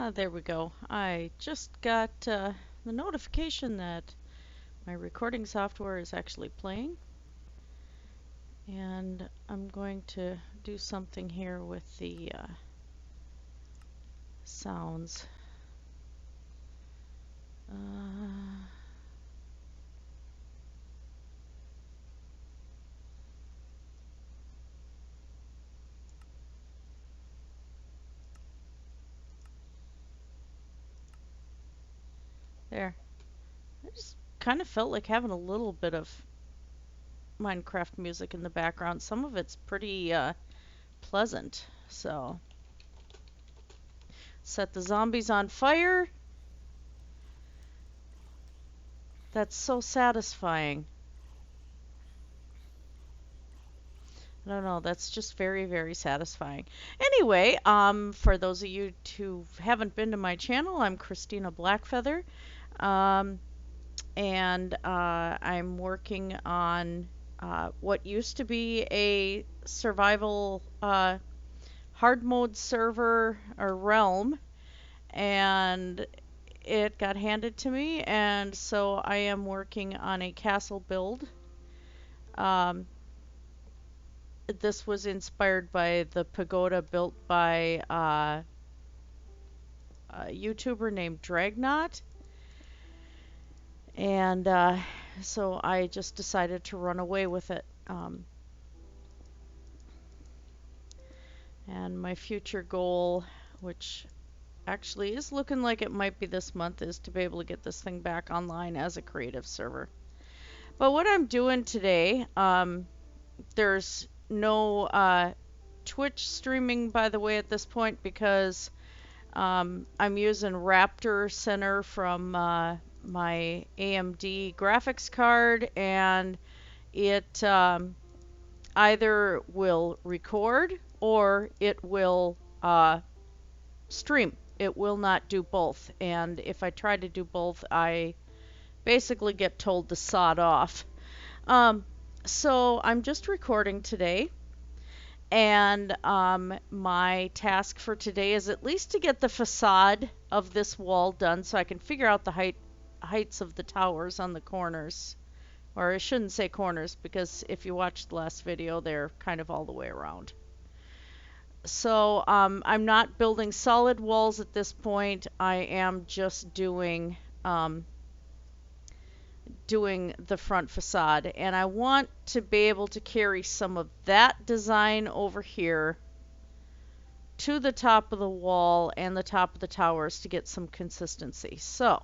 There we go. I just got the notification that my recording software is actually playing. And I'm going to do something here with the sounds. There. I just kind of felt like having a little bit of Minecraft music in the background. Some of it's pretty pleasant. So, set the zombies on fire. That's so satisfying. I don't know, that's just very, very satisfying. Anyway, for those of you who haven't been to my channel, I'm Christina Blackfeather. And I'm working on what used to be a survival hard mode server or realm, and it got handed to me, and so I am working on a castle build. This was inspired by the pagoda built by a YouTuber named Dragnaut. And so I just decided to run away with it. And my future goal, which actually is looking like it might be this month, is to be able to get this thing back online as a creative server. But what I'm doing today, there's no Twitch streaming, by the way, at this point, because I'm using Raptor Center from my AMD graphics card, and it either will record or it will stream. It will not do both, and if I try to do both, I basically get told to sod off. So I'm just recording today, and my task for today is at least to get the facade of this wall done so I can figure out the heights of the towers on the corners. Or I shouldn't say corners, because if you watched the last video, they're kind of all the way around. So I'm not building solid walls at this point. I am just doing the front facade, and I want to be able to carry some of that design over here to the top of the wall and the top of the towers to get some consistency. So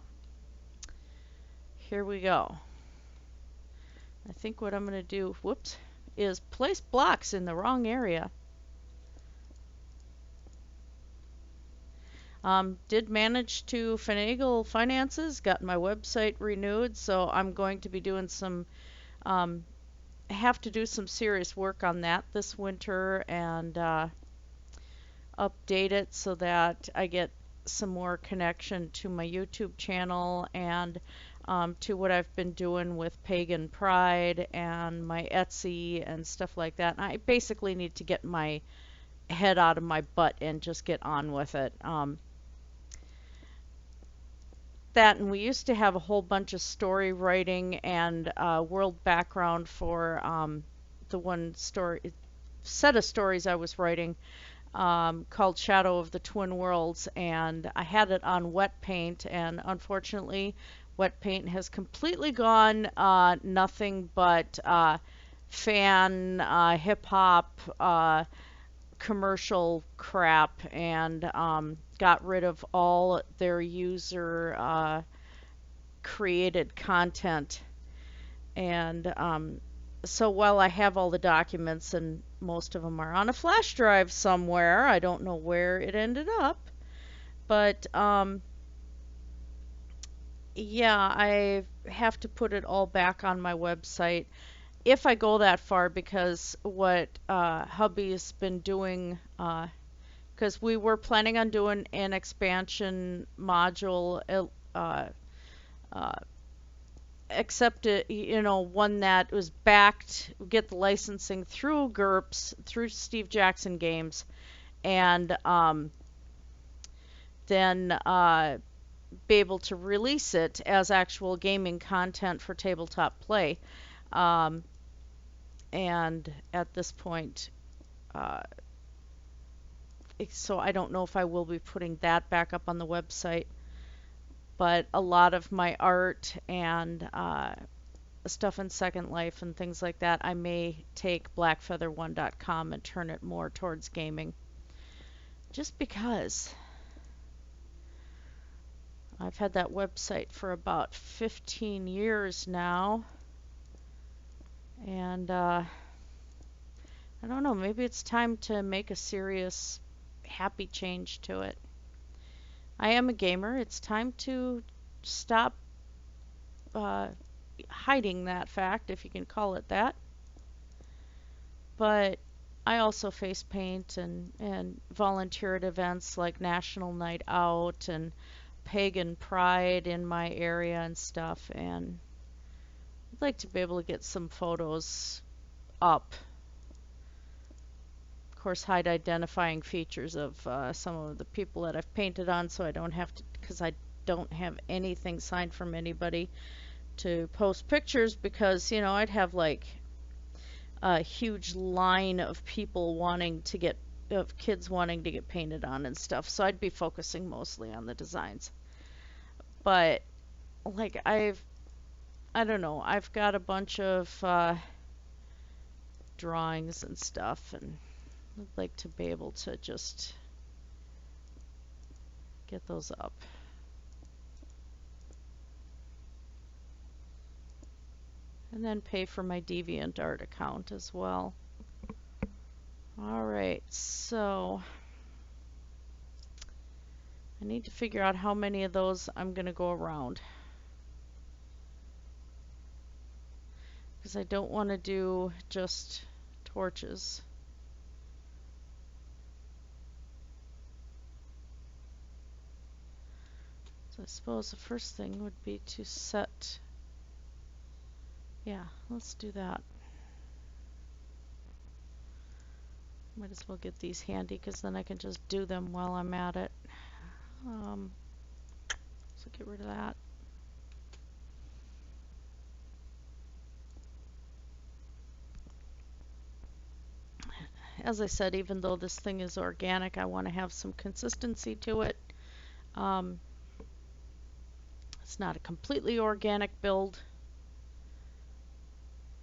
here we go. I think what I'm going to do, whoops, is place blocks in the wrong area. Did manage to finagle finances, got my website renewed, so I'm going to be doing some, have to do some serious work on that this winter, and update it so that I get some more connection to my YouTube channel and to what I've been doing with Pagan Pride and my Etsy and stuff like that. And I basically need to get my head out of my butt and just get on with it. That, and we used to have a whole bunch of story writing and world background for the one set of stories I was writing called Shadow of the Twin Worlds, and I had it on wet paint, and unfortunately wet paint has completely gone nothing but fan hip-hop commercial crap, and got rid of all their user created content. And so while I have all the documents, and most of them are on a flash drive somewhere, I don't know where it ended up, but yeah, I have to put it all back on my website if I go that far, because what hubby's been doing, because we were planning on doing an expansion module, except it, you know, one that was backed, get the licensing through GURPS, through Steve Jackson Games, and then be able to release it as actual gaming content for tabletop play. Um, and at this point, uh, so I don't know if I will be putting that back up on the website, but a lot of my art and stuff in Second Life and things like that, I may take blackfeather1.com and turn it more towards gaming. Just because I've had that website for about 15 years now, and I don't know, maybe it's time to make a serious, happy change to it. I am a gamer. It's time to stop uh, hiding that fact, if you can call it that. But I also face paint and volunteer at events like National Night Out and Pagan Pride in my area and stuff. And I'd like to be able to get some photos up. Of course, hide identifying features of some of the people that I've painted on, so I don't have to, because I don't have anything signed from anybody to post pictures, because, you know, I'd have like a huge line of people wanting to get, of kids wanting to get painted on and stuff, so I'd be focusing mostly on the designs. But like I don't know, I've got a bunch of drawings and stuff, and I'd like to be able to just get those up. And then pay for my DeviantArt account as well. Alright, so I need to figure out how many of those I'm going to go around, because I don't want to do just torches. So I suppose the first thing would be to set, yeah, let's do that. Might as well get these handy, because then I can just do them while I'm at it. So get rid of that. As I said, even though this thing is organic, I want to have some consistency to it. It's not a completely organic build.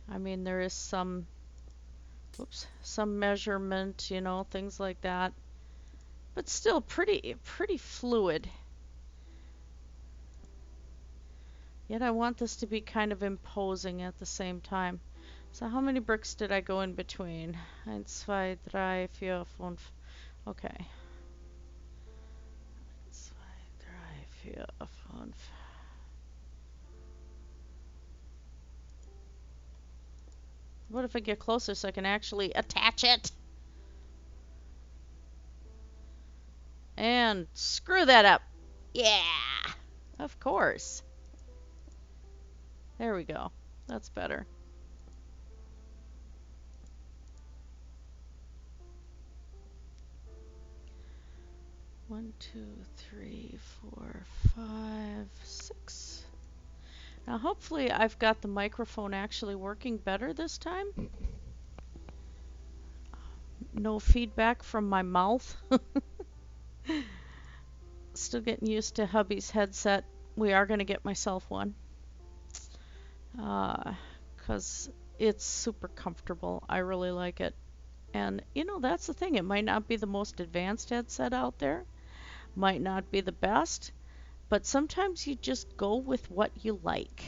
I mean, there is some, some measurement, you know, things like that, but still pretty fluid. Yet I want this to be kind of imposing at the same time. So how many bricks did I go in between? 1, 2, 3, 4, 5. Okay. 1, 2, 3, 4, 5. What if I get closer so I can actually attach it? And screw that up. Yeah, of course. There we go. That's better. One, 2, 3, 4, 5, 6. Now hopefully I've got the microphone actually working better this time. No feedback from my mouth. Still getting used to hubby's headset. We are going to get myself one, because it's super comfortable. I really like it. And you know, that's the thing. It might not be the most advanced headset out there. Might not be the best. But sometimes you just go with what you like.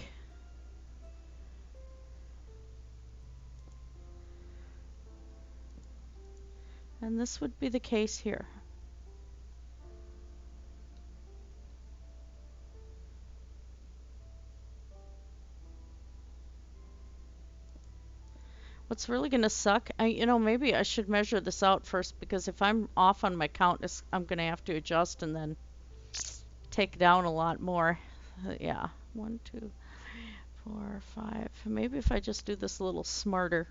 And this would be the case here. What's really going to suck, you know, maybe I should measure this out first, because if I'm off on my count, I'm going to have to adjust and then take down a lot more. Yeah, 1, 2, 4, 5. Maybe if I just do this a little smarter.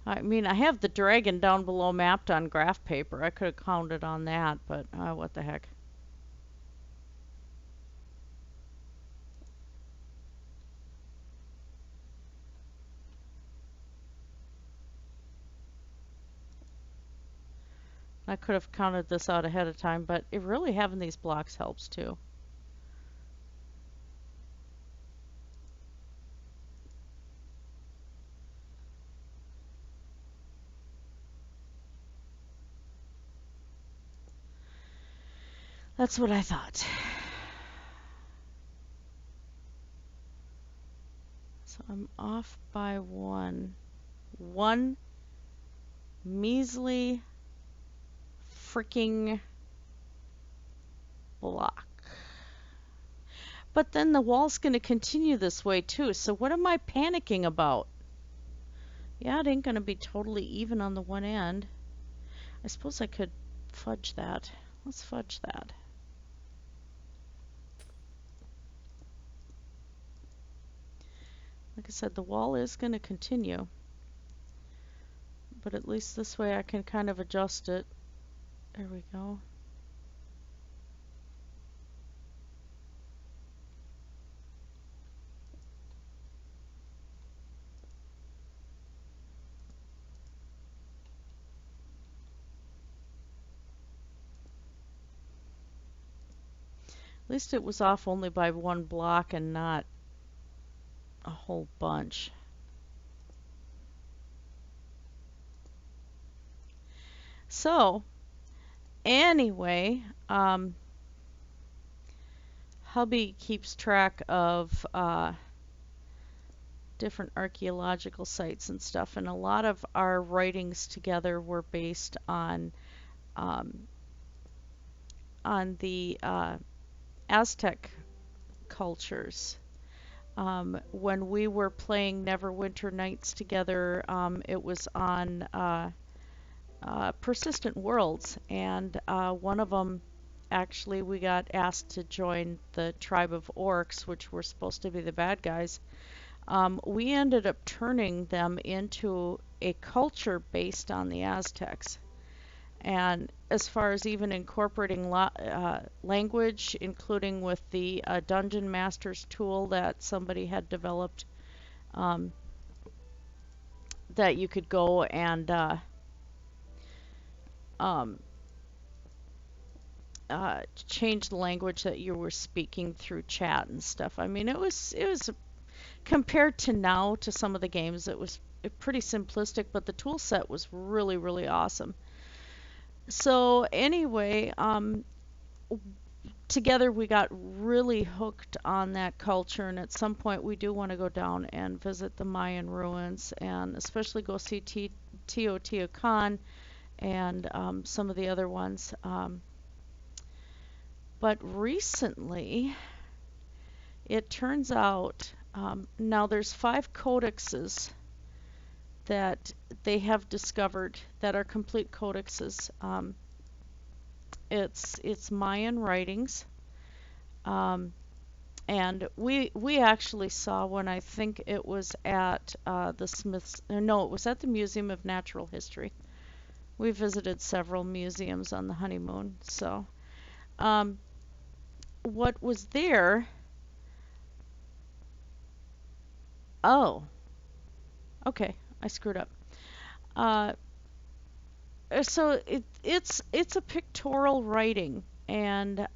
I mean, I have the dragon down below mapped on graph paper. I could have counted on that, but what the heck. I could have counted this out ahead of time, but it really having these blocks helps too. That's what I thought. So I'm off by one. One measly freaking block. But then the wall's going to continue this way too, so what am I panicking about? Yeah, it ain't going to be totally even on the one end. I suppose I could fudge that. Let's fudge that. Like I said, the wall is going to continue. But at least this way I can kind of adjust it. There we go. At least it was off only by one block and not a whole bunch. So, anyway, hubby keeps track of different archaeological sites and stuff, and a lot of our writings together were based um, on the Aztec cultures. When we were playing Neverwinter Nights together, it was on Persistent Worlds, and one of them, actually, we got asked to join the tribe of orcs, which were supposed to be the bad guys. We ended up turning them into a culture based on the Aztecs. And as far as even incorporating language, including with the Dungeon Masters tool that somebody had developed, um, that you could go and um, change the language that you were speaking through chat and stuff. I mean, it was compared to now to some of the games, it was pretty simplistic, but the tool set was really, really awesome. So anyway, together we got really hooked on that culture, and at some point we do want to go down and visit the Mayan ruins, and especially go see Teotihuacan and some of the other ones. But recently, it turns out, now there's 5 codexes that they have discovered that are complete codexes. It's Mayan writings, and we actually saw one. I think it was at the Smiths. No, it was at the Museum of Natural History. We visited several museums on the honeymoon. So, what was there? Oh, okay, I screwed up. Uh, so it's a pictorial writing, and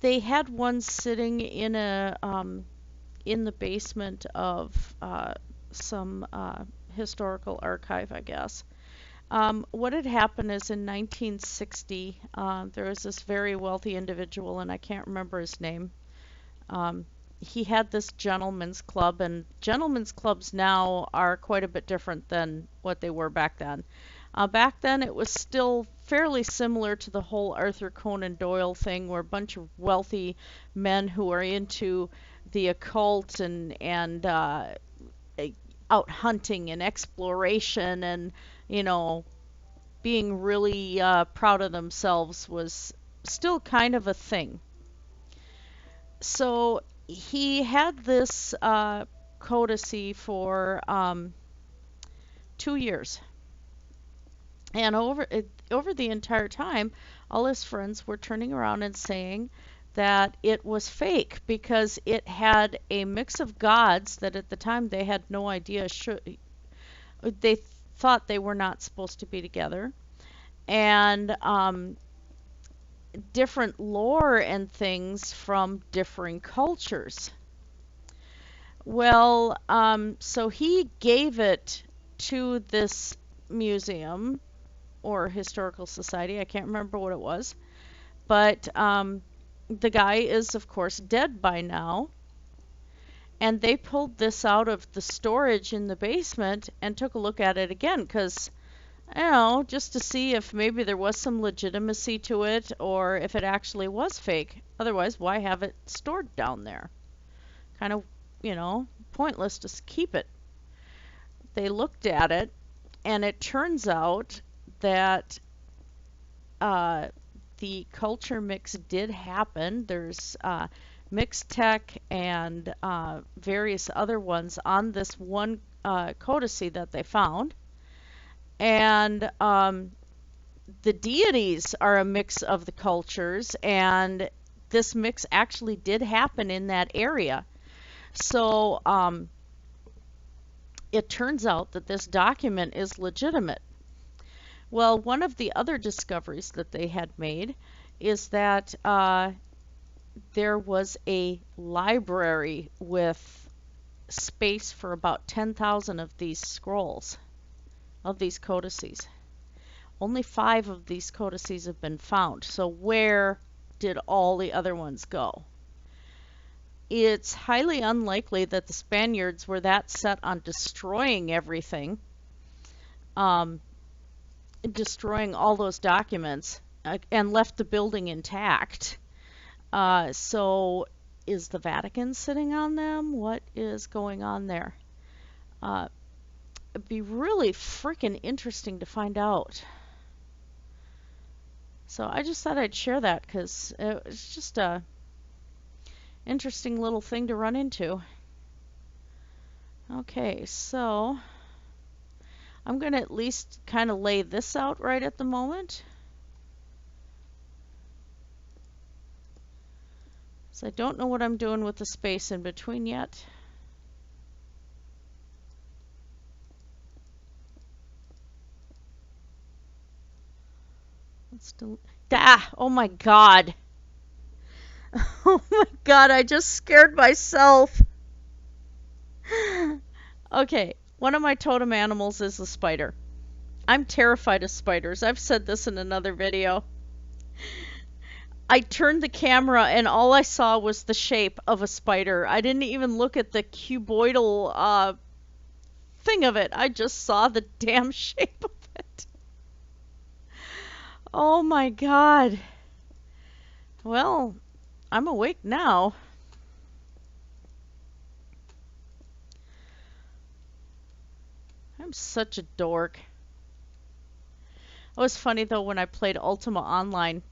they had one sitting in the basement of some historical archive, I guess. What had happened is in 1960, there was this very wealthy individual, and I can't remember his name. He had this gentleman's club, and gentlemen's clubs now are quite a bit different than what they were back then. Back then, it was still fairly similar to the whole Arthur Conan Doyle thing, where a bunch of wealthy men who are into the occult and out hunting and exploration and, you know, being really proud of themselves was still kind of a thing. So he had this. Codicy for 2 years. And over the entire time, all his friends were turning around and saying that it was fake because it had a mix of gods that at the time they had no idea they thought they were not supposed to be together, and different lore and things from differing cultures. Well, so he gave it to this museum or historical society. I can't remember what it was. But the guy is, of course, dead by now. And they pulled this out of the storage in the basement and took a look at it again because, I don't know, just to see if maybe there was some legitimacy to it or if it actually was fake. Otherwise, why have it stored down there? Kind of, pointless to keep it. They looked at it, and it turns out that the culture mix did happen. There's mixed tech and various other ones on this one codicy that they found. And the deities are a mix of the cultures, and this mix actually did happen in that area. So it turns out that this document is legitimate. Well, one of the other discoveries that they had made is that there was a library with space for about 10,000 of these scrolls, of these codices. Only 5 of these codices have been found. So where did all the other ones go? It's highly unlikely that the Spaniards were that set on destroying everything, destroying all those documents, and left the building intact. So is the Vatican sitting on them? What is going on there? It'd be really freaking interesting to find out. So I just thought I'd share that because it's just a interesting little thing to run into. Okay, so I'm going to at least kind of lay this out right at the moment. So I don't know what I'm doing with the space in between yet. Let's do. Oh my God. Oh my God, I just scared myself. Okay, one of my totem animals is a spider. I'm terrified of spiders. I've said this in another video. I turned the camera and all I saw was the shape of a spider. I didn't even look at the cuboidal thing of it. I just saw the damn shape of it. Oh my God. Well, I'm awake now. I'm such a dork. It was funny though when I played Ultima Online.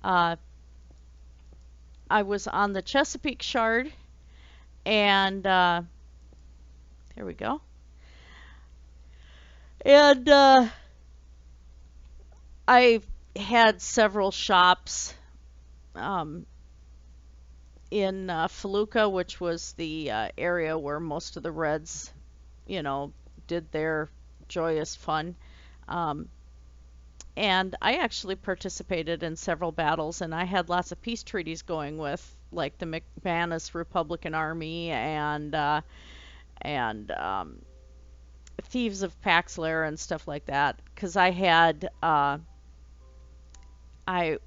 I was on the Chesapeake Shard, and there we go. And I had several shops in Feluca, which was the area where most of the Reds, did their joyous fun. And I actually participated in several battles, and I had lots of peace treaties going with, like, the McManus Republican Army and Thieves of Paxlair and stuff like that. Because I had, I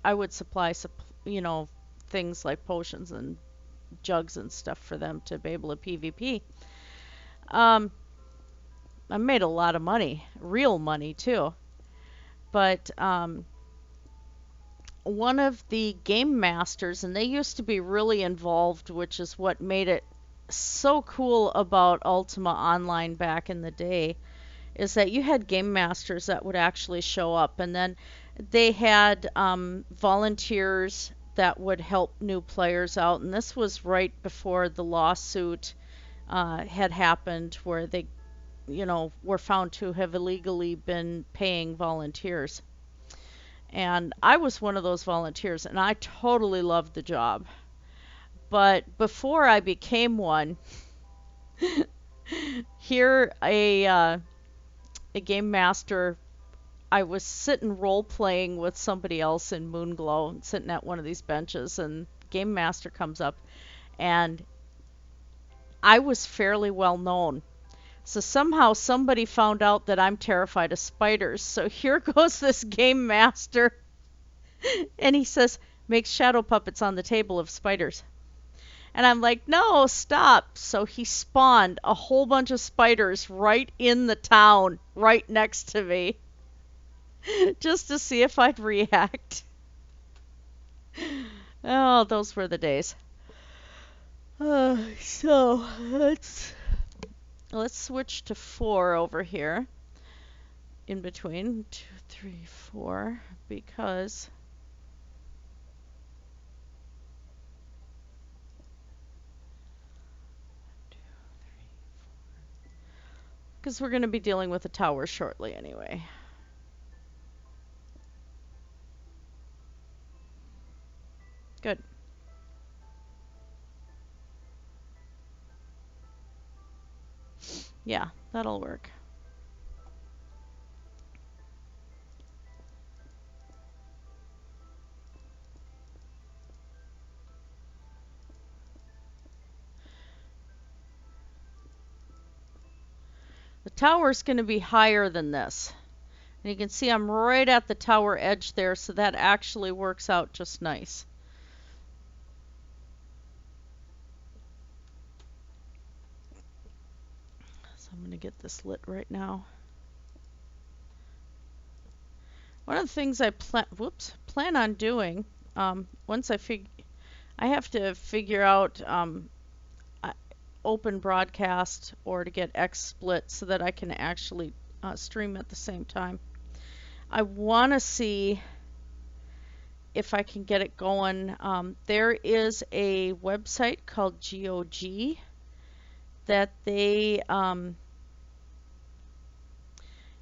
would supply, things like potions and jugs and stuff for them to be able to PvP. I made a lot of money, real money too. But one of the game masters, and they used to be really involved, which is what made it so cool about Ultima Online back in the day, is that you had game masters that would actually show up, and then they had volunteers that would help new players out. And this was right before the lawsuit had happened where they, were found to have illegally been paying volunteers. And I was one of those volunteers, and I totally loved the job. But before I became one, here a game master, I was sitting role playing with somebody else in Moonglow, sitting at one of these benches, and game master comes up, and I was fairly well known. So somehow somebody found out that I'm terrified of spiders. So here goes this game master, and he says, "Make shadow puppets on the table of spiders." And I'm like, "No, stop." So he spawned a whole bunch of spiders right in the town, right next to me, just to see if I'd react. Oh, those were the days. So let's switch to 4 over here. In between 2, 3, 4, because we're going to be dealing with a tower shortly anyway. Good. Yeah, that'll work. The tower's going to be higher than this. And you can see I'm right at the tower edge there, so that actually works out just nice. So I'm going to get this lit right now. One of the things I plan on doing, once I have to figure out open broadcast or to get XSplit so that I can actually stream at the same time. I want to see if I can get it going. There is a website called GOG that they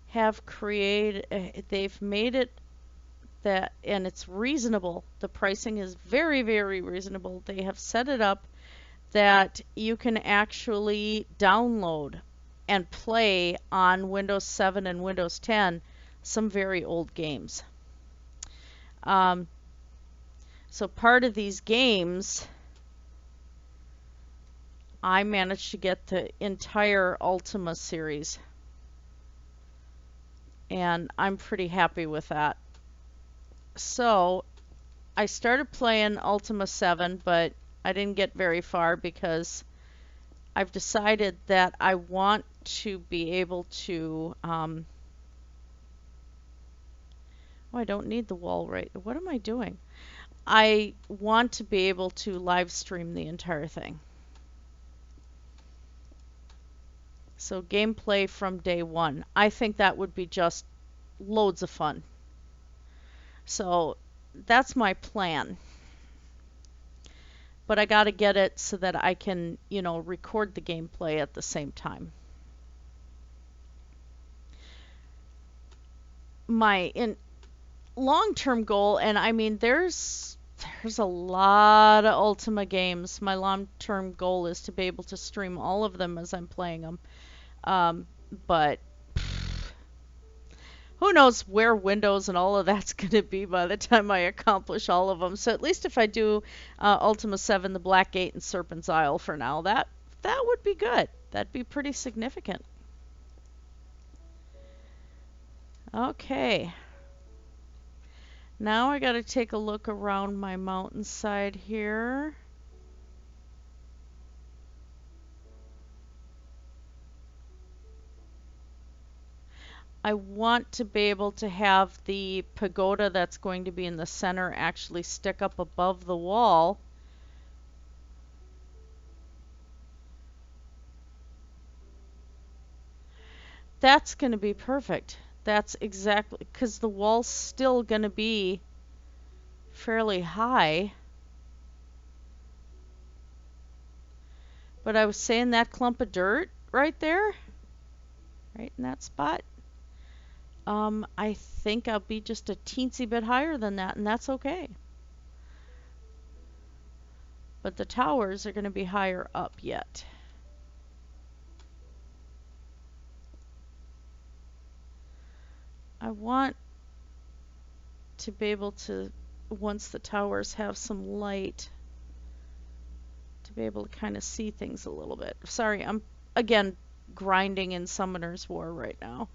have created. They've made it that, and it's reasonable. The pricing is very, very reasonable. They have set it up that you can actually download and play on Windows 7 and Windows 10 some very old games. So part of these games, I managed to get the entire Ultima series, and I'm pretty happy with that. So I started playing Ultima 7, but I didn't get very far because I've decided that I want to be able to, oh, I don't need the wall right. What am I doing? I want to be able to live stream the entire thing. So gameplay from day one. I think that would be just loads of fun. So that's my plan. But I got to get it so that I can, record the gameplay at the same time. My long-term goal, and I mean, there's a lot of Ultima games. My long-term goal is to be able to stream all of them as I'm playing them. But who knows where Windows and all of that's going to be by the time I accomplish all of them. So at least if I do Ultima 7, the Black Gate, and Serpent's Isle for now, that would be good. That'd be pretty significant. Okay. Now I got to take a look around my mountainside here. I want to be able to have the pagoda that's going to be in the center actually stick up above the wall. That's going to be perfect. That's exactly, because the wall's still going to be fairly high. But I was saying that clump of dirt right there, right in that spot, I think I'll be just a teensy bit higher than that, and that's okay. But the towers are going to be higher up yet. I want to be able to, once the towers have some light, to be able to kind of see things a little bit. Sorry, I'm again grinding in Summoner's War right now.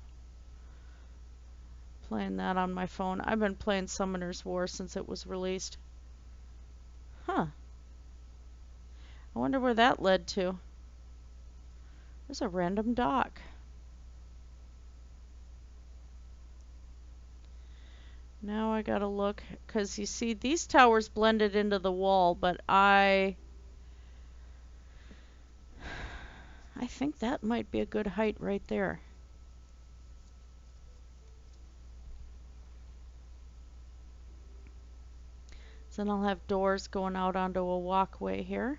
Playing that on my phone. I've been playing Summoner's War since it was released. Huh. I wonder where that led to. There's a random dock. Now I gotta look, because you see these towers blended into the wall, but I think that might be a good height right there. So then I'll have doors going out onto a walkway here.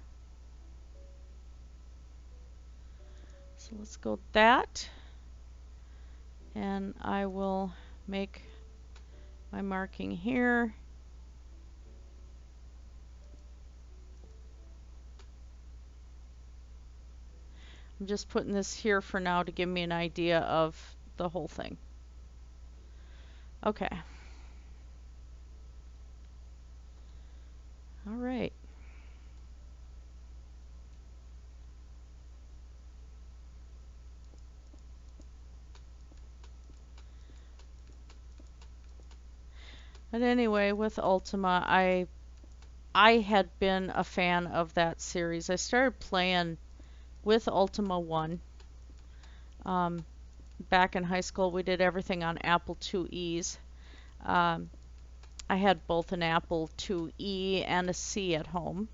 So let's go that. And I will make my marking here. I'm just putting this here for now to give me an idea of the whole thing. Okay. All right. But anyway, with Ultima, I had been a fan of that series. I started playing with Ultima 1. Back in high school, we did everything on Apple IIe's. I had both an Apple IIe and a C at home.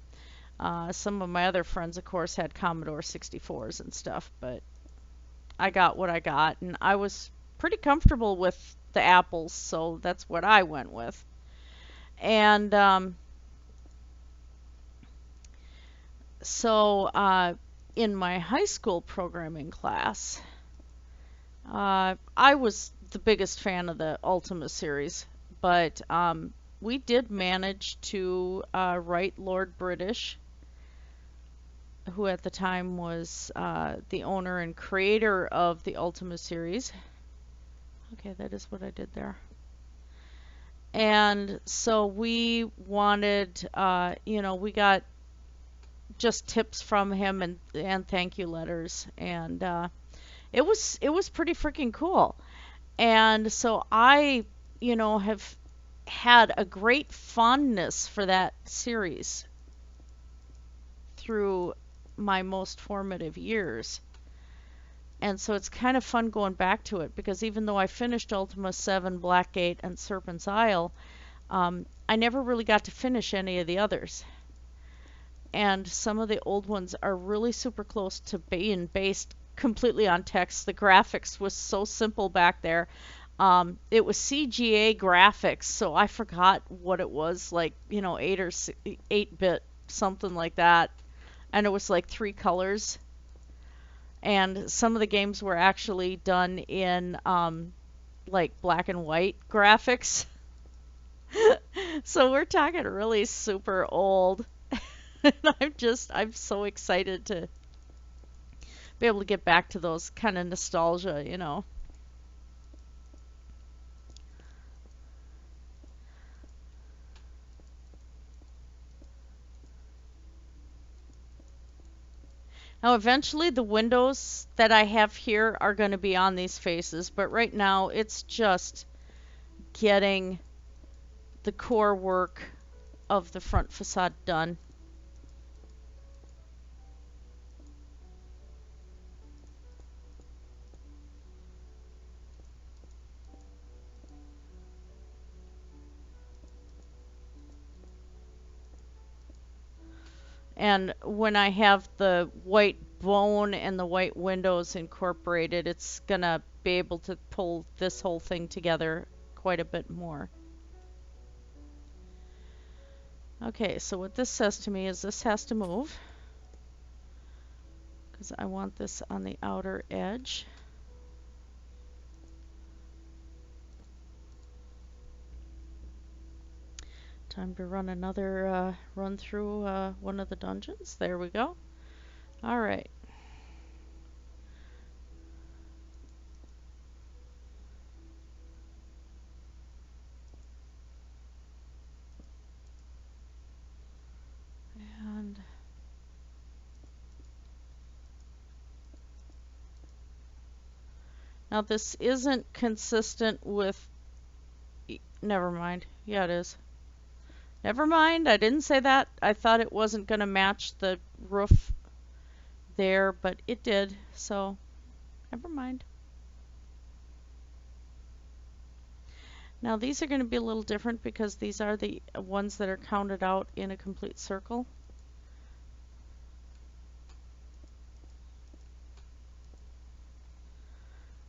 Some of my other friends, of course, had Commodore 64s and stuff, but I got what I got, and I was pretty comfortable with the Apples, so that's what I went with. And so in my high school programming class, I was the biggest fan of the Ultima series, but we did manage to write Lord British, who at the time was the owner and creator of the Ultima series. Okay, that is what I did there. And so we wanted, you know, we got just tips from him and thank you letters, and it was pretty freaking cool. And so I, you know, have had a great fondness for that series through my most formative years. And so it's kind of fun going back to it, because even though I finished Ultima 7, Blackgate, and Serpent's Isle, I never really got to finish any of the others. And some of the old ones are really super close to being based completely on text. The graphics was so simple back there. It was CGA graphics, so I forgot what it was, like, you know, 8-bit, something like that. And it was like 3 colors. And some of the games were actually done in like black and white graphics. So we're talking really super old. And I'm so excited to be able to get back to those kind of nostalgia, you know. Now, eventually the windows that I have here are going to be on these faces, but right now it's just getting the core work of the front facade done. And when I have the white bone and the white windows incorporated, it's gonna be able to pull this whole thing together quite a bit more. Okay, so what this says to me is this has to move. because I want this on the outer edge. Time to run another run through one of the dungeons. There we go. All right. And now this isn't consistent with, never mind. Yeah, it is. Never mind, I didn't say that. I thought it wasn't going to match the roof there, but it did, so never mind. Now these are going to be a little different because these are the ones that are counted out in a complete circle.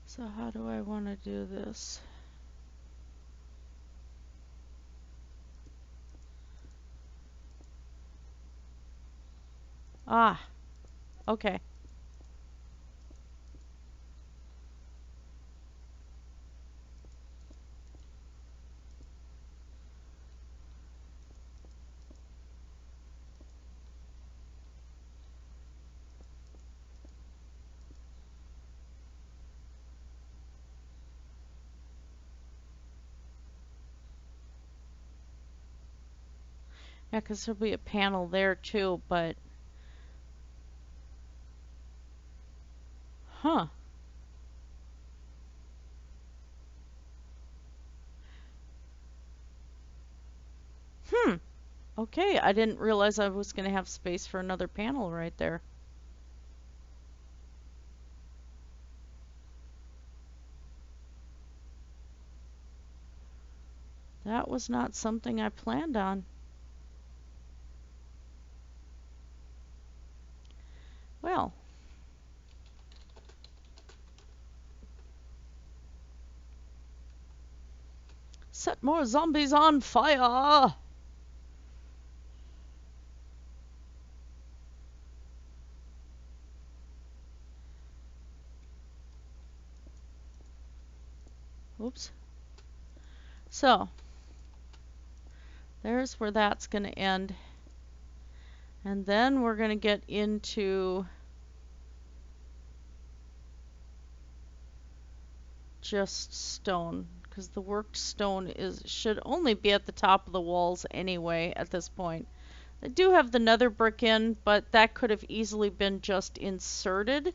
So how do I want to do this? Ah, okay. Yeah, because there'll be a panel there too, but... Huh. Okay, I didn't realize I was going to have space for another panel right there. That was not something I planned on. Well. Set more zombies on fire! Oops. So, there's where that's going to end. And then we're going to get into just stone, because the worked stone should only be at the top of the walls anyway at this point. I do have the nether brick in, but that could have easily been just inserted.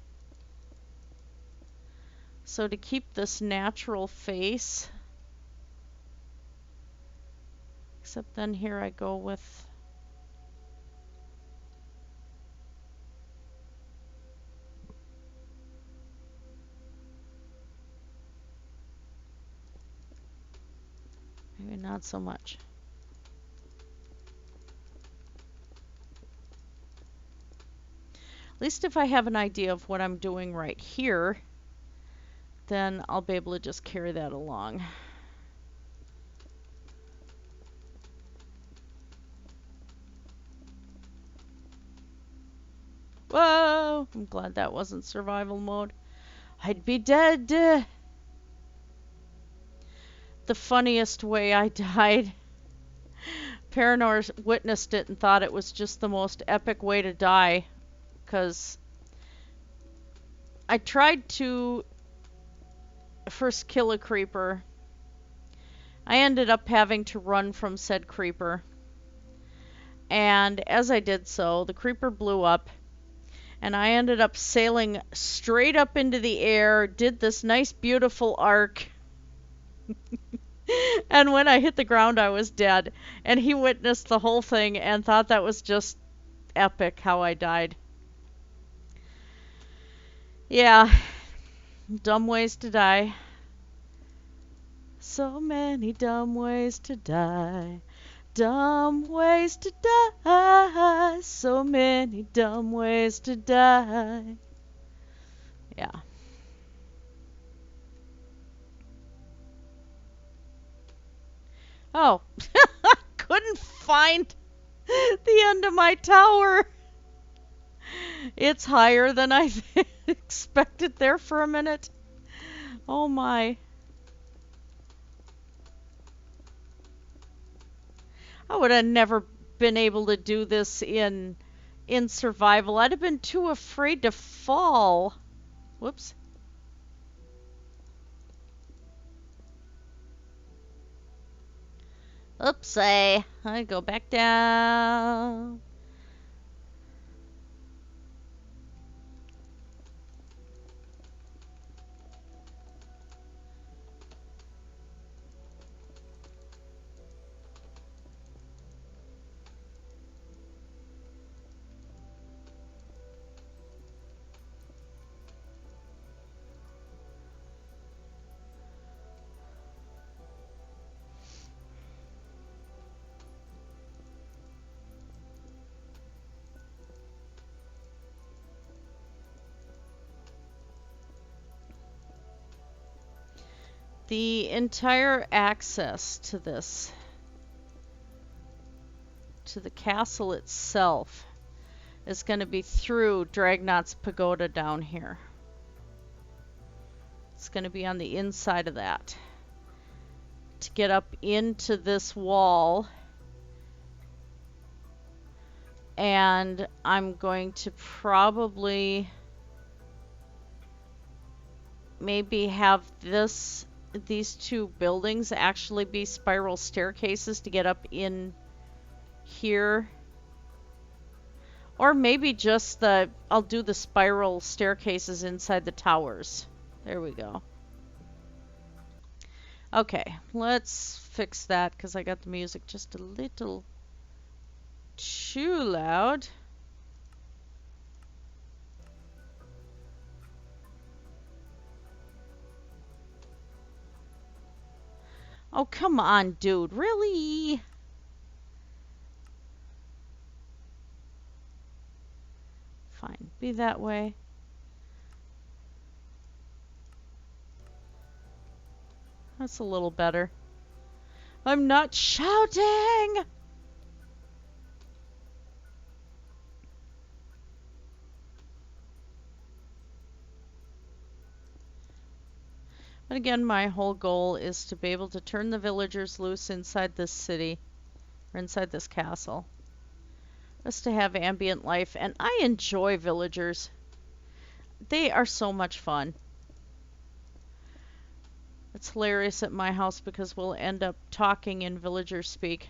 So to keep this natural face, except then here I go with maybe not so much. At least if I have an idea of what I'm doing right here, then I'll be able to just carry that along. Whoa! I'm glad that wasn't survival mode. I'd be dead. The funniest way I died. Paranor witnessed it and thought it was just the most epic way to die. Because I tried to first kill a creeper. I ended up having to run from said creeper. And as I did so, the creeper blew up. And I ended up sailing straight up into the air, did this nice beautiful arc. And when I hit the ground, I was dead. And he witnessed the whole thing and thought that was just epic how I died. Yeah, dumb ways to die. So many dumb ways to die. Dumb ways to die. So many dumb ways to die. Yeah. Oh, couldn't find the end of my tower. It's higher than I expected there for a minute. Oh my. I would have never been able to do this in survival. I'd have been too afraid to fall. Whoops. Oopsie. I go back down. The entire access to this, to the castle itself, is going to be through Dragnot's Pagoda down here. It's going to be on the inside of that. To get up into this wall, and I'm going to probably maybe have these two buildings actually be spiral staircases to get up in here. Or maybe just I'll do the spiral staircases inside the towers. There we go. Okay, let's fix that because I got the music just a little too loud. Oh, come on, dude. Really? Fine. Be that way. That's a little better. I'm not shouting! But again, my whole goal is to be able to turn the villagers loose inside this city, or inside this castle. Just to have ambient life, and I enjoy villagers. They are so much fun. It's hilarious at my house because we'll end up talking in villager speak.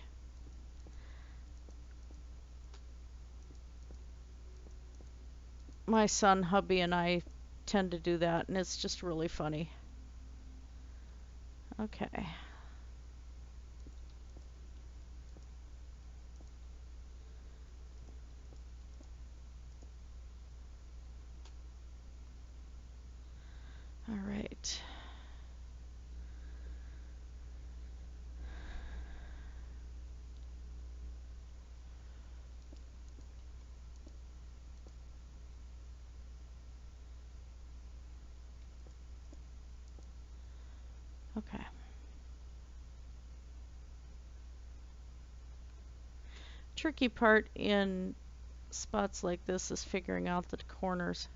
My son, hubby, and I tend to do that, and it's just really funny. Okay. All right. Okay. Tricky part in spots like this is figuring out the corners.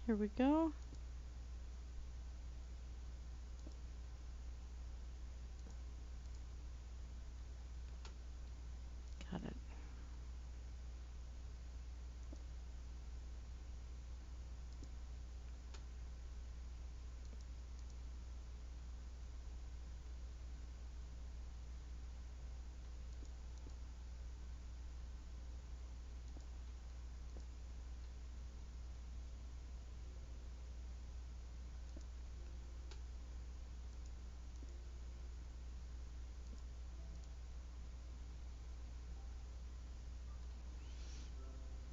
Here we go.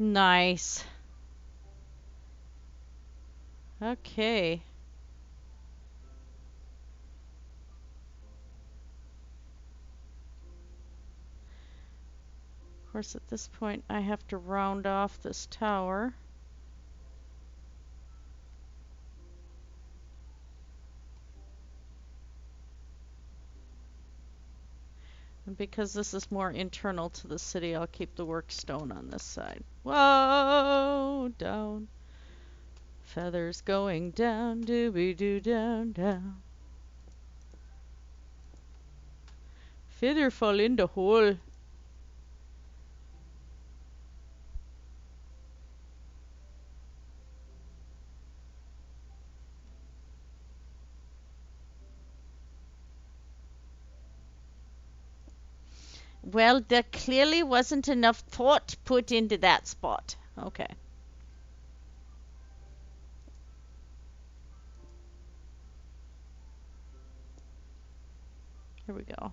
Nice. Okay. Of course, at this point, I have to round off this tower. And because this is more internal to the city, I'll keep the work stone on this side. Whoa, down. Feathers going down, dooby-doo, down, down. Feather fall in the hole. Well, there clearly wasn't enough thought put into that spot. Okay. Here we go.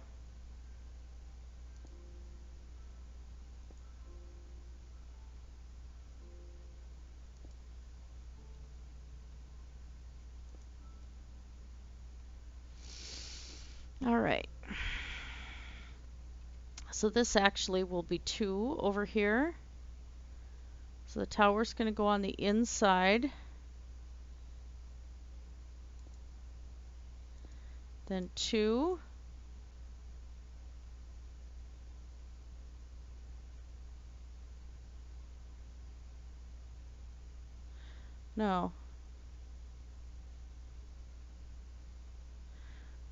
All right. So this actually will be 2 over here. So the tower's going to go on the inside. Then 2. No.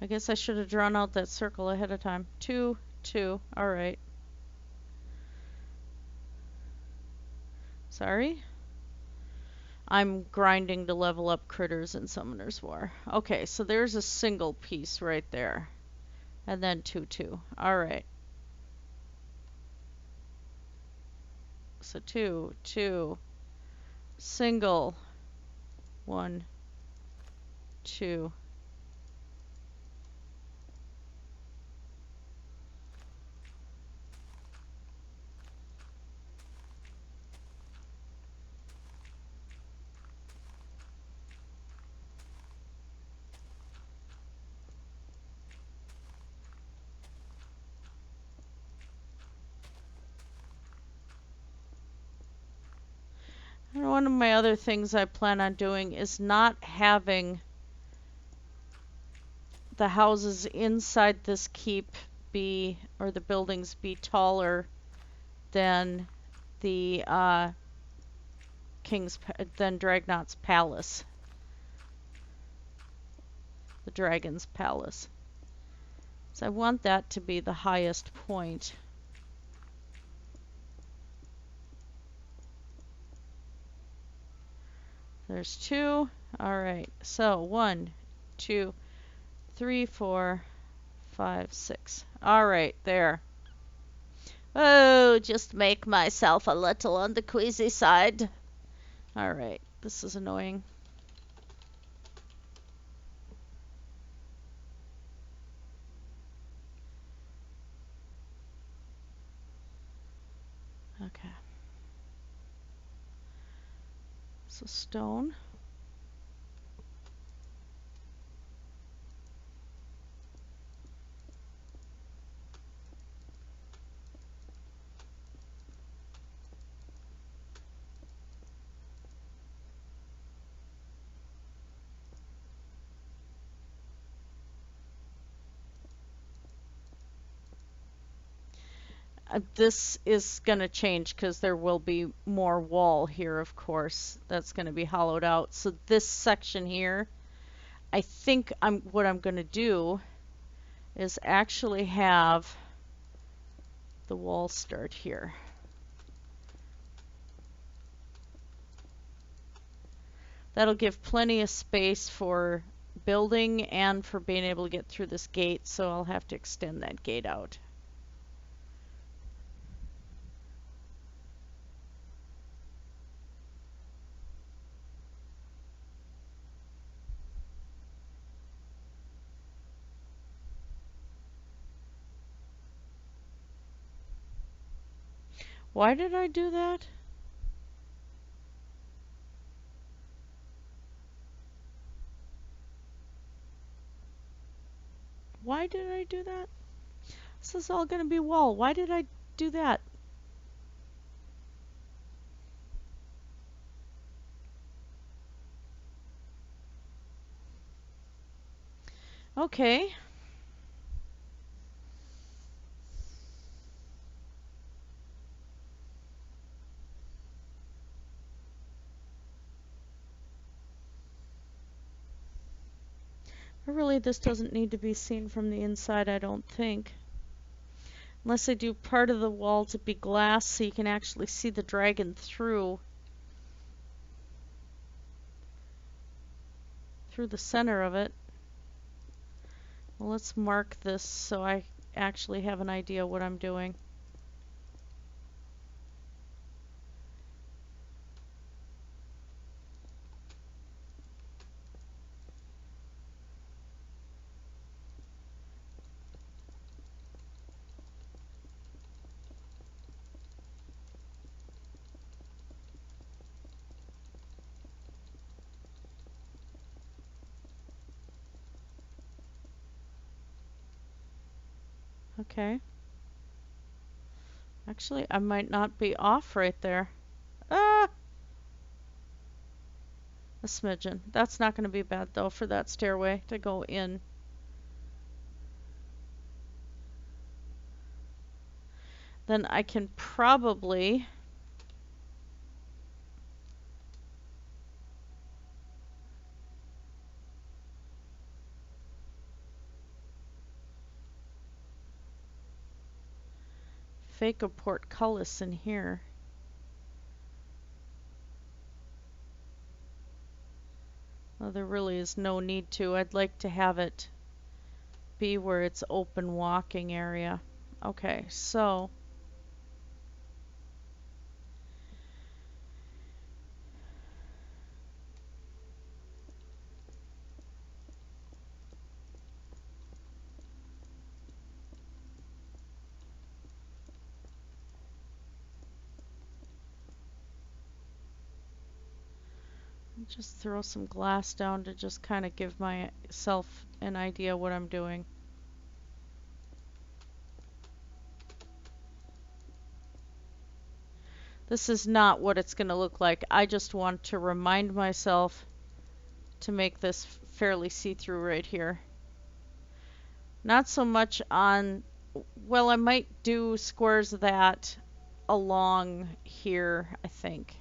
I guess I should have drawn out that circle ahead of time. 2, 2. All right. Sorry. I'm grinding to level up critters in Summoner's War. Okay, so there's a single piece right there. And then 2, 2. All right. So 2, 2. Single. 1, 2. And one of my other things I plan on doing is not having the houses inside this keep be, or the buildings be taller than the than Dragnot's palace. The dragon's palace. So I want that to be the highest point. There's 2. All right. So 1, 2, 3, 4, 5, 6. All right, there. Oh, just make myself a little on the queasy side. All right, this is annoying. Okay. So stone. This is going to change because there will be more wall here, of course. That's going to be hollowed out. So this section here, I think what I'm going to do is actually have the wall start here. That'll give plenty of space for building and for being able to get through this gate, so I'll have to extend that gate out. Why did I do that? Why did I do that? This is all gonna be wall. Why did I do that? Okay. Really, this doesn't need to be seen from the inside, I don't think. Unless I do part of the wall to be glass so you can actually see the dragon through the center of it. Well, let's mark this so I actually have an idea what I'm doing. Okay. Actually, I might not be off right there. Ah! A smidgen. That's not going to be bad, though, for that stairway to go in. Then I can probably... fake a portcullis in here. Well, there really is no need to. I'd like to have it be where it's open walking area. Okay, so just throw some glass down to just kind of give myself an idea what I'm doing. This is not what it's going to look like. I just want to remind myself to make this fairly see-through right here. Not so much on, well, I might do squares of that along here, I think.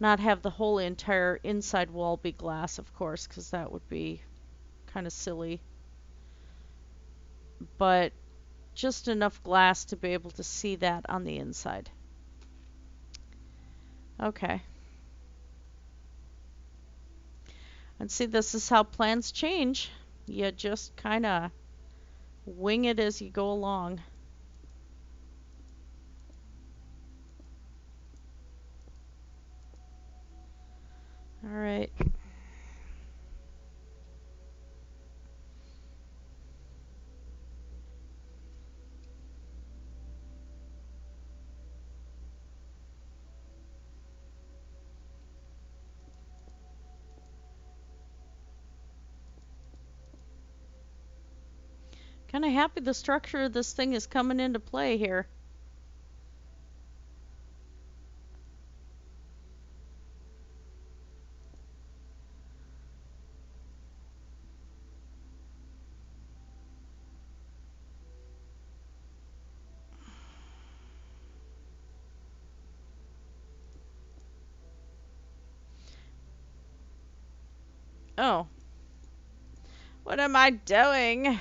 Not have the whole entire inside wall be glass, of course, because that would be kind of silly. But just enough glass to be able to see that on the inside. Okay. And see, this is how plans change. You just kind of wing it as you go along. All right. Kind of happy the structure of this thing is coming into play here. Oh. What am I doing?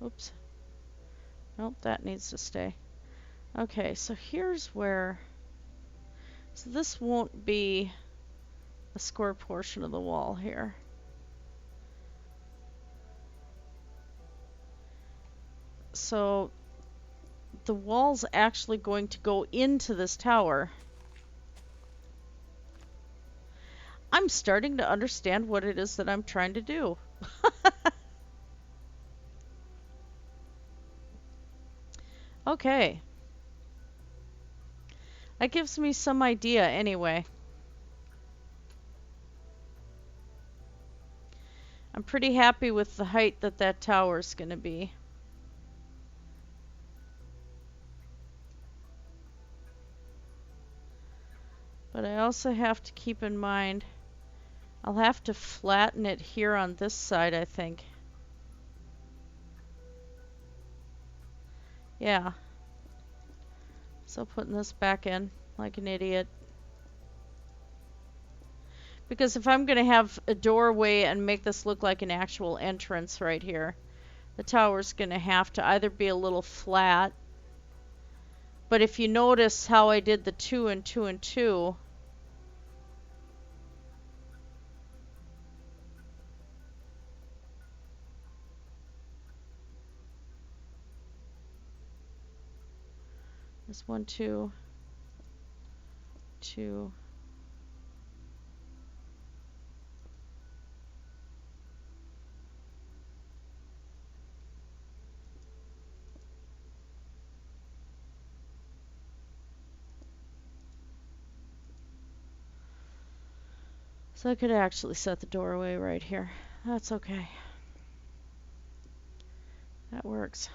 Oops. Nope, that needs to stay. Okay, so here's where... So this won't be a square portion of the wall here. So the wall's actually going to go into this tower. I'm starting to understand what it is that I'm trying to do. Okay. That gives me some idea anyway. pretty happy with the height that that tower's going to be. But I also have to keep in mind, I'll have to flatten it here on this side, I think. Yeah. So putting this back in like an idiot. Because if I'm going to have a doorway and make this look like an actual entrance right here, the tower's going to have to either be a little flat. But if you notice how I did the 2 and 2 and 2, this 1, 2, 2. So I could actually set the doorway right here. That's okay. That works.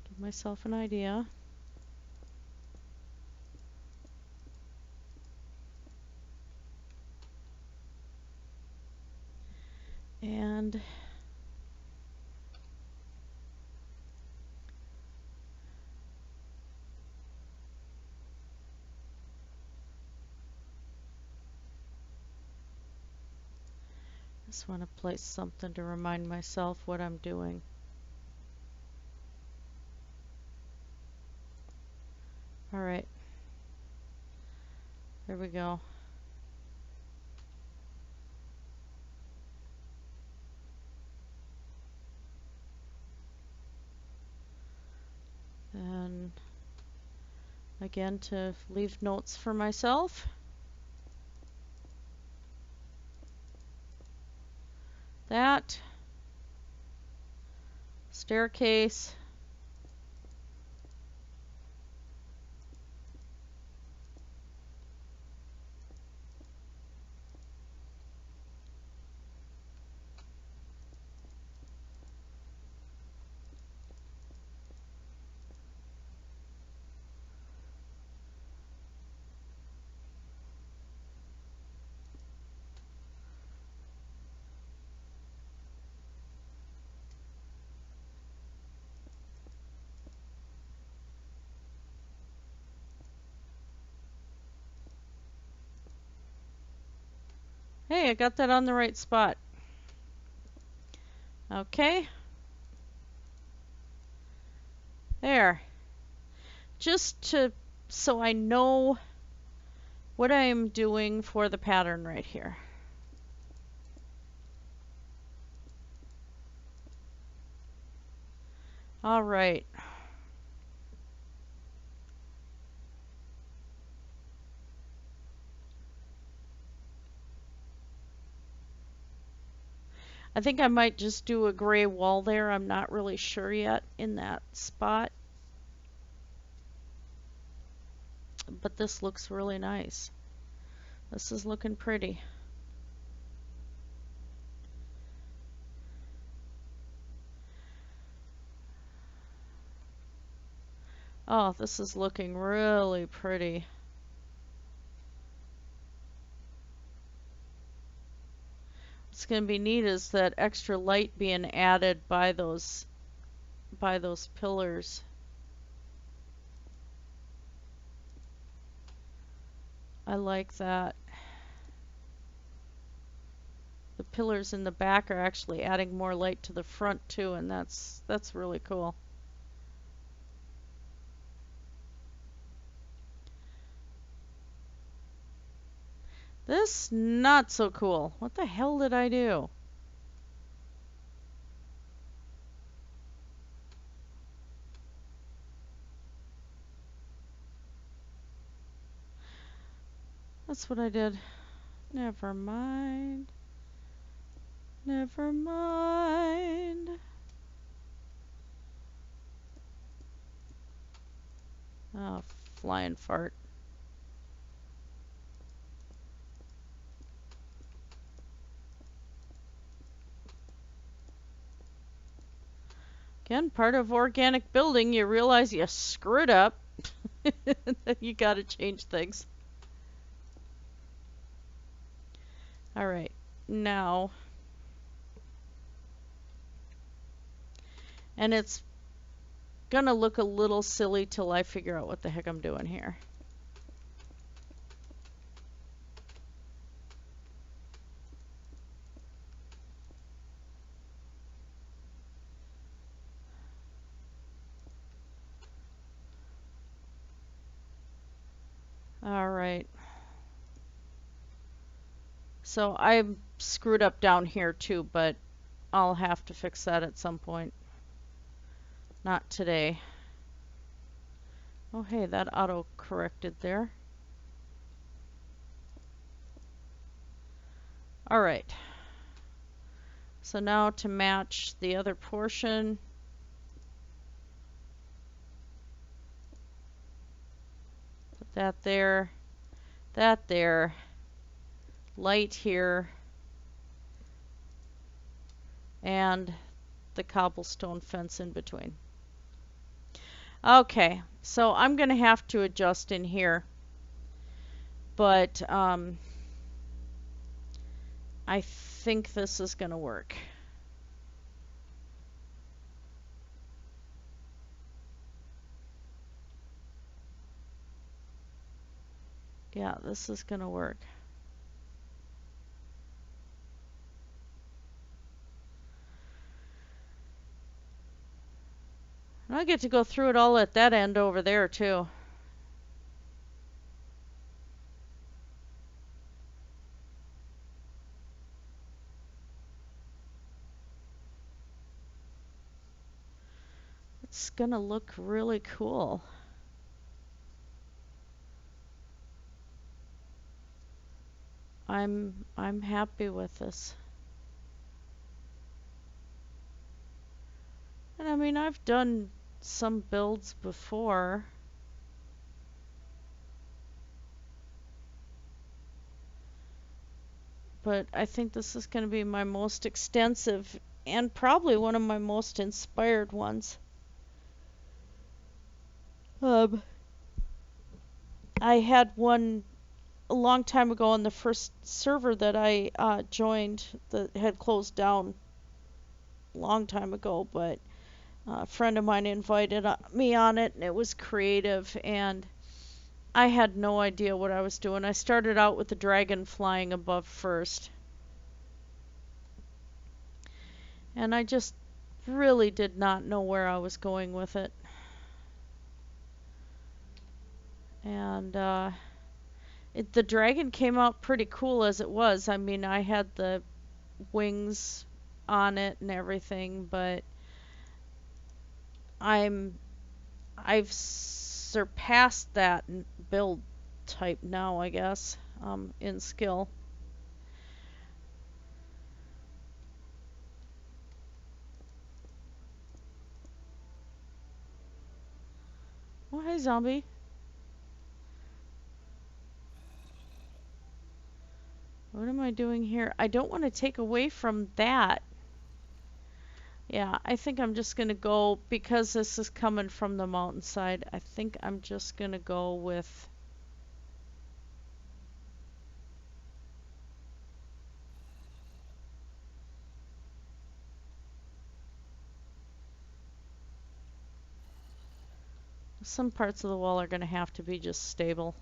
Give myself an idea. And just want to place something to remind myself what I'm doing. All right. There we go. And again, to leave notes for myself. That staircase. Hey, I got that on the right spot. Okay. There. Just so I know what I'm doing for the pattern right here. All right. I think I might just do a gray wall there. I'm not really sure yet in that spot. But this looks really nice. This is looking pretty. Oh, this is looking really pretty. What's going to be neat is that extra light being added by those pillars. I like that. The pillars in the back are actually adding more light to the front too, and that's really cool. This not so cool. What the hell did I do? That's what I did. Never mind. Never mind. Oh, flying fart. Again, part of organic building, you realize you screwed up. You gotta change things. Alright, now. And it's gonna look a little silly till I figure out what the heck I'm doing here. Alright. So I screwed up down here too, but I'll have to fix that at some point. Not today. Oh hey, that auto-corrected there. Alright. So now to match the other portion. Put that there. That there. Light here. And the cobblestone fence in between. Okay, so I'm going to have to adjust in here. But I think this is going to work. Yeah, this is going to work. And I get to go through it all at that end over there too. It's gonna look really cool. I'm happy with this. And I mean, I've done some builds before. But I think this is going to be my most extensive and probably one of my most inspired ones. I had one a long time ago on the first server that I joined that had closed down a long time ago, but a friend of mine invited me on it, and it was creative, and I had no idea what I was doing. I started out with the dragon flying above first. And I just really did not know where I was going with it. And the dragon came out pretty cool as it was. I mean, I had the wings on it and everything, but I've surpassed that build type now, I guess, in skill. Oh, hey, zombie. What am I doing here? I don't want to take away from that. Yeah, I think I'm just going to go, because this is coming from the mountainside, I think I'm just going to go with some parts of the wall are going to have to be just stable.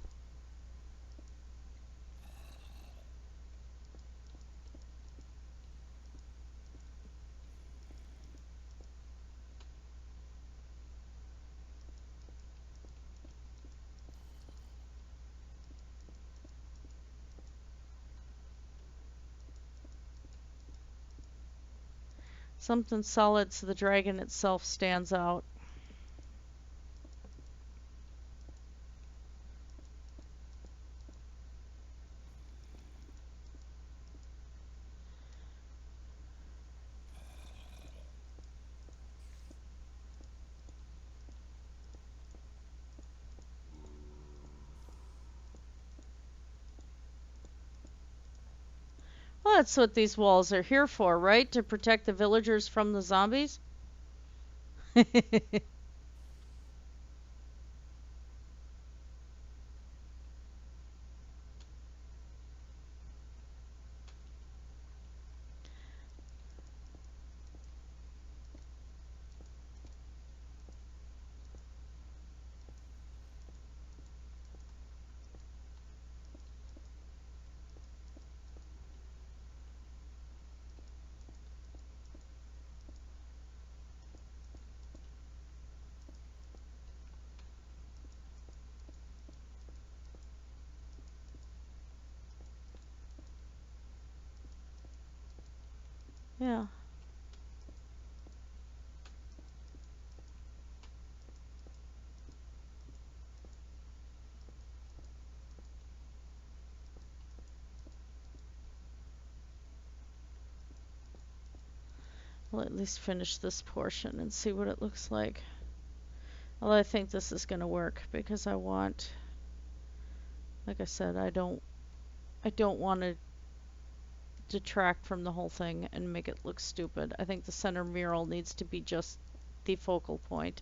Something solid so the dragon itself stands out. that's what these walls are here for, right? To protect the villagers from the zombies? Yeah. We'll at least finish this portion and see what it looks like. Well, I think this is going to work because I want, like I said, I don't want to detract from the whole thing and make it look stupid. I think the center mural needs to be just the focal point.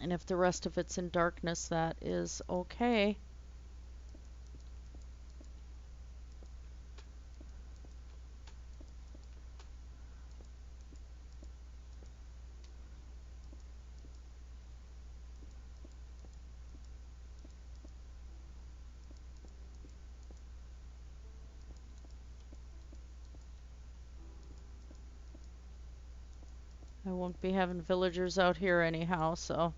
And if the rest of it's in darkness, that is okay. I won't be having villagers out here anyhow, so.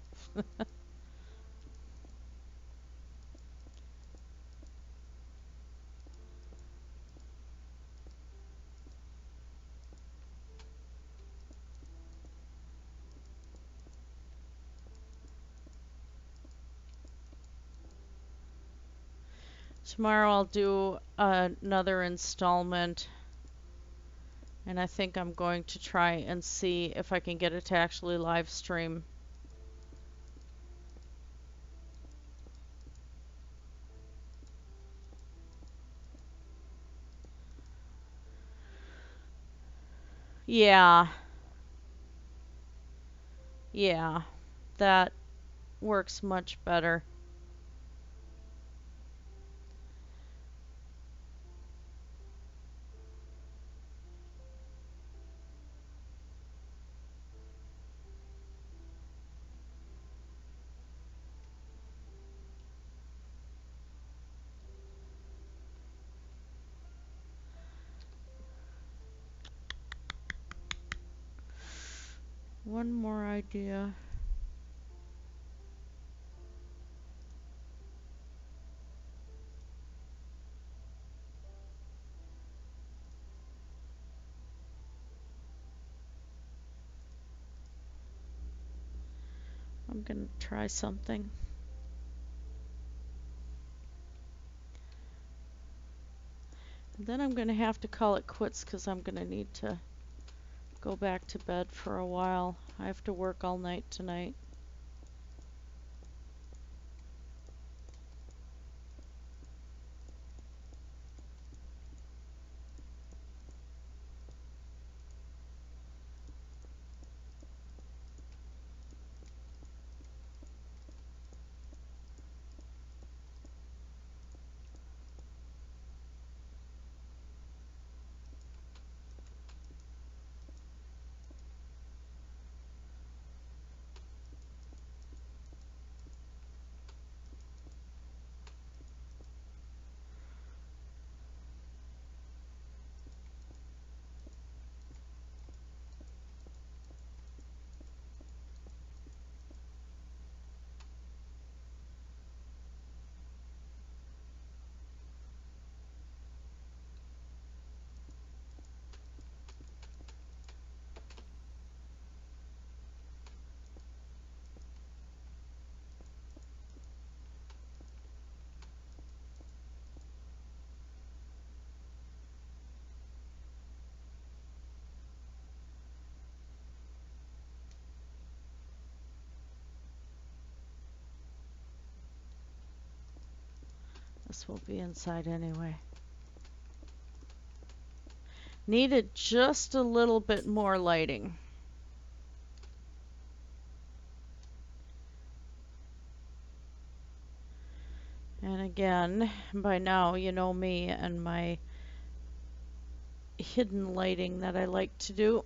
Tomorrow I'll do another installment, and I think I'm going to try and see if I can get it to actually live stream. Yeah. Yeah. That works much better. One more idea. I'm gonna try something. And then I'm gonna have to call it quits because I'm gonna need to go back to bed for a while. I have to work all night tonight. this will be inside anyway. Needed just a little bit more lighting. And again, by now you know me and my hidden lighting that I like to do.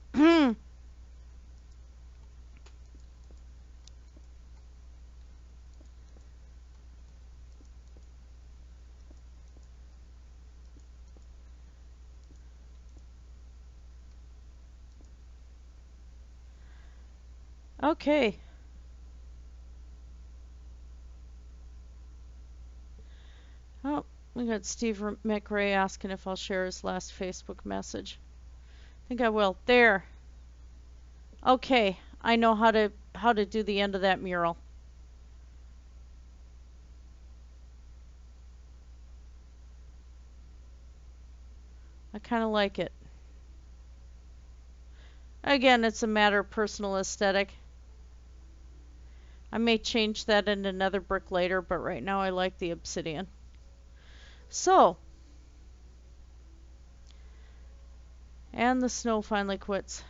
Okay. Oh, we got Steve McRae asking if I'll share his last Facebook message. I think I will. There. Okay, I know how to do the end of that mural. I kind of like it. Again, it's a matter of personal aesthetic. I may change that into another brick later, but right now I like the obsidian. So, and the snow finally quits.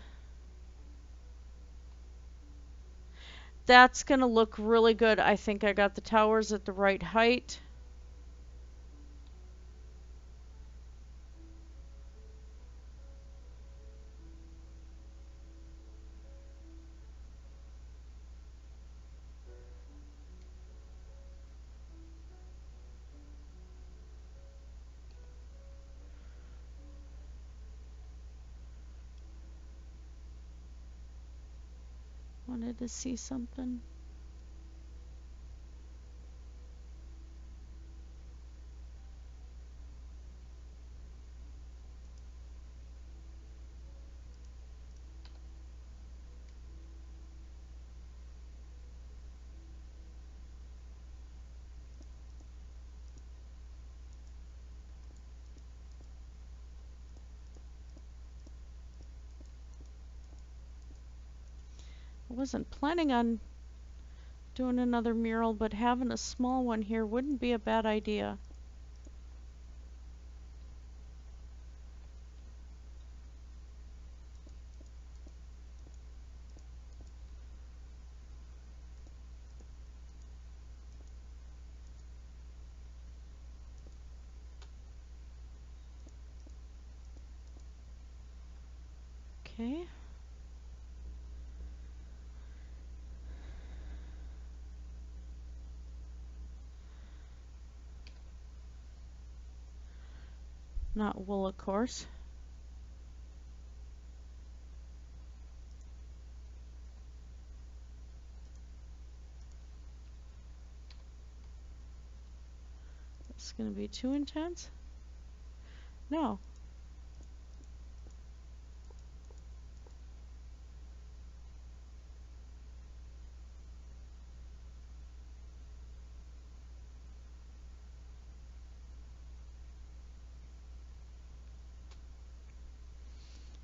That's going to look really good. I think I got the towers at the right height. Wanted to see something. I wasn't planning on doing another mural, but having a small one here wouldn't be a bad idea. Okay. Not wool, of course. It's going to be too intense? No.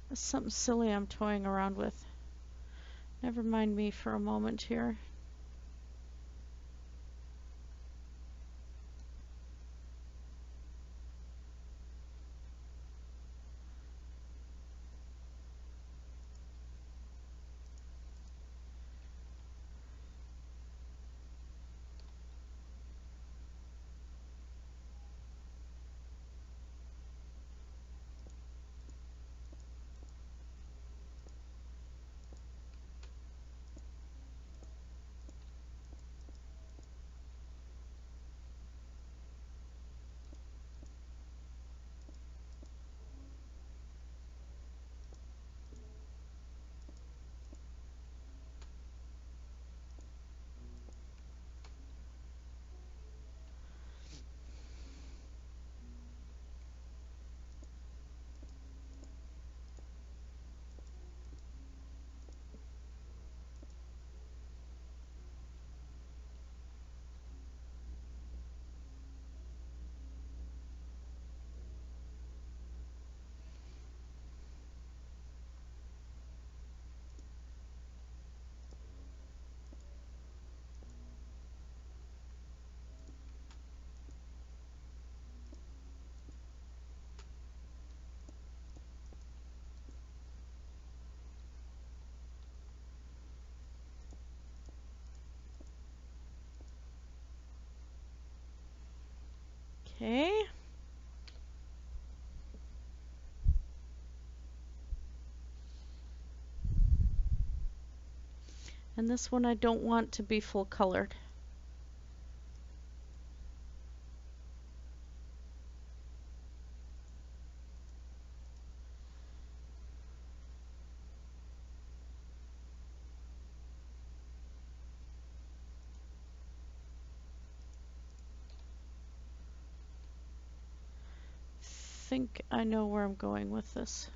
That's something silly I'm toying around with. Never mind me for a moment here. Okay. And this one I don't want to be full colored. I think I know where I'm going with this.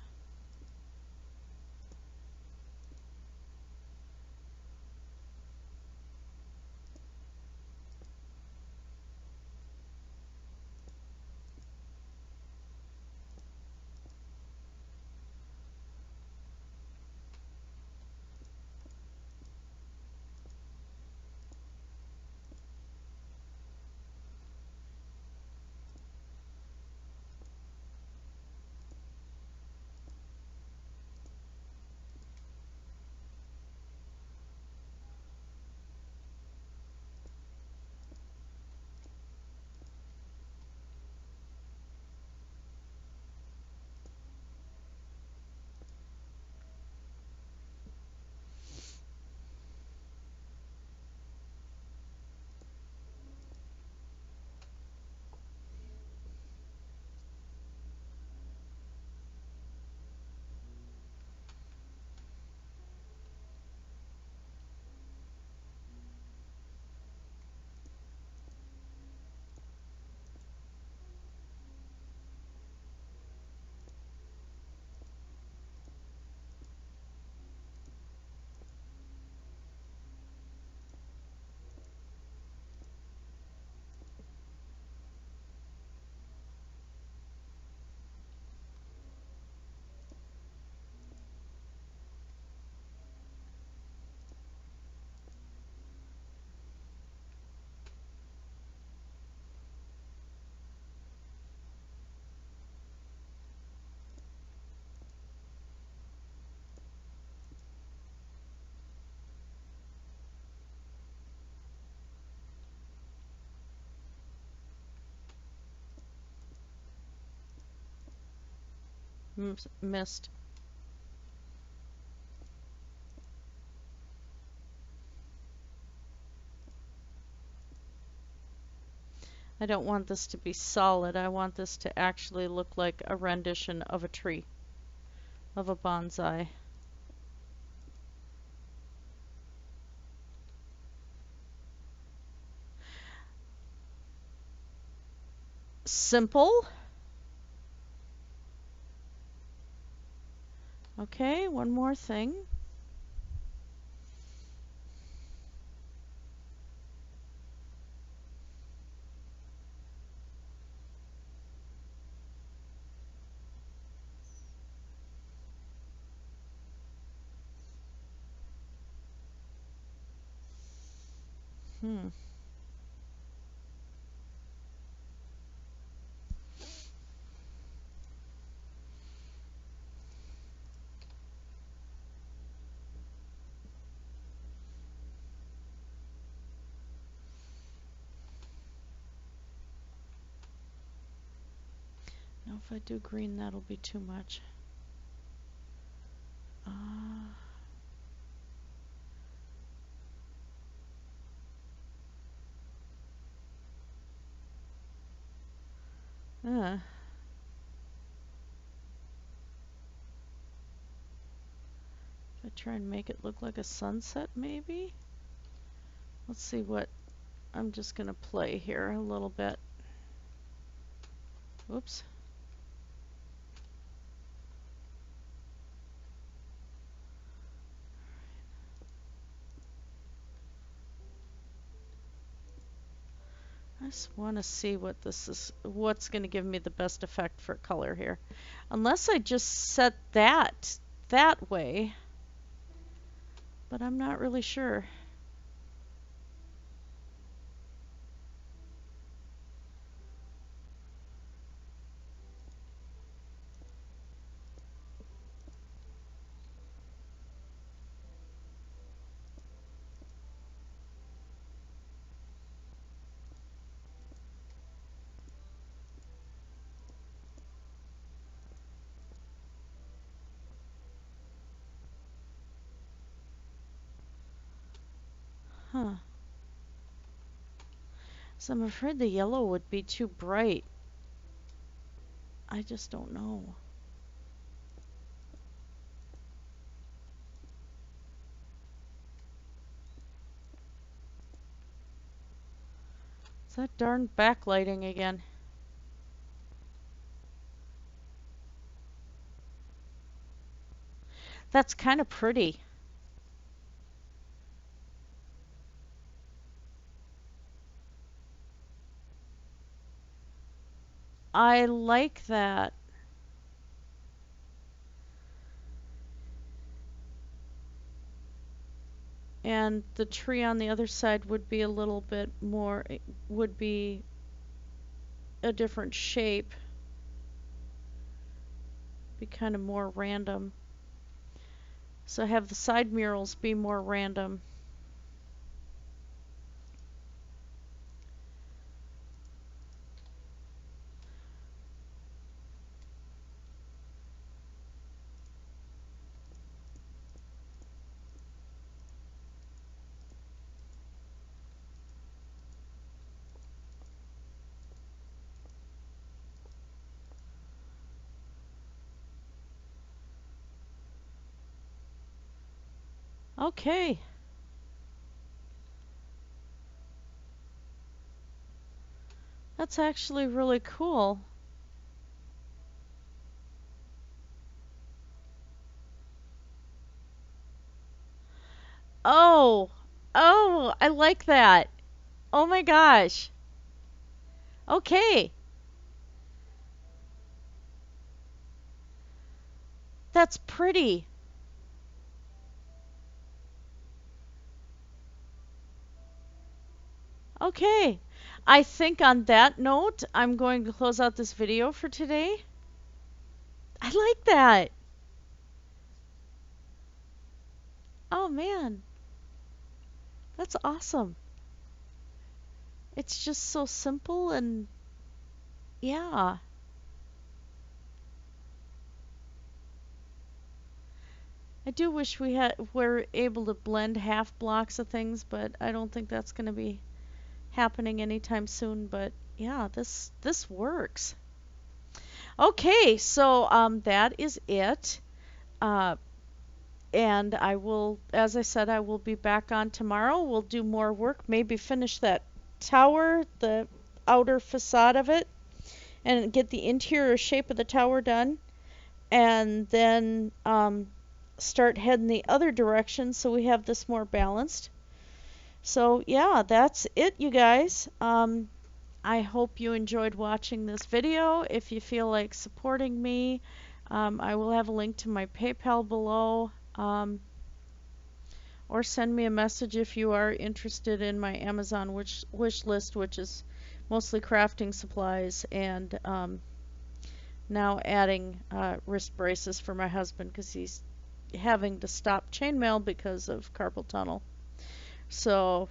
Missed. I don't want this to be solid. I want this to actually look like a rendition of a tree, of a bonsai. Simple. Okay, one more thing. Hmm. Now if I do green, that'll be too much. If I try and make it look like a sunset, maybe? Let's see what, I'm just gonna play here a little bit. Oops. I just want to see what this is, what's going to give me the best effect for color here. Unless I just set that way, but I'm not really sure. Huh. So I'm afraid the yellow would be too bright. I just don't know. It's that darn backlighting again. That's kind of pretty. I like that. And the tree on the other side would be a little bit more, would be a different shape. Be kind of more random. So have the side murals be more random. Okay. That's actually really cool. Oh, oh, I like that. Oh my gosh. Okay. That's pretty. Okay. I think on that note, I'm going to close out this video for today. I like that. Oh man, that's awesome. It's just so simple and yeah. I do wish were able to blend half blocks of things, but I don't think that's going to be happening anytime soon. But yeah, this works. Okay, so that is it. Uh, and I will, as I said, I will be back on tomorrow. We'll do more work, maybe finish that tower, the outer facade of it, and get the interior shape of the tower done. And then start heading the other direction so we have this more balanced. So yeah, that's it, you guys. I hope you enjoyed watching this video. If you feel like supporting me, I will have a link to my PayPal below. Or send me a message if you are interested in my Amazon wish list, which is mostly crafting supplies and now adding wrist braces for my husband because he's having to stop chainmail because of carpal tunnel. So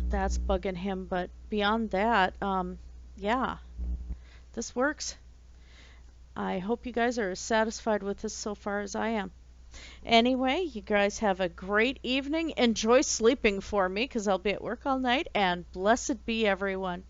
that's bugging him. But beyond that, yeah, this works. I hope you guys are as satisfied with this so far as I am. Anyway, you guys have a great evening. Enjoy sleeping for me because I'll be at work all night. And blessed be everyone.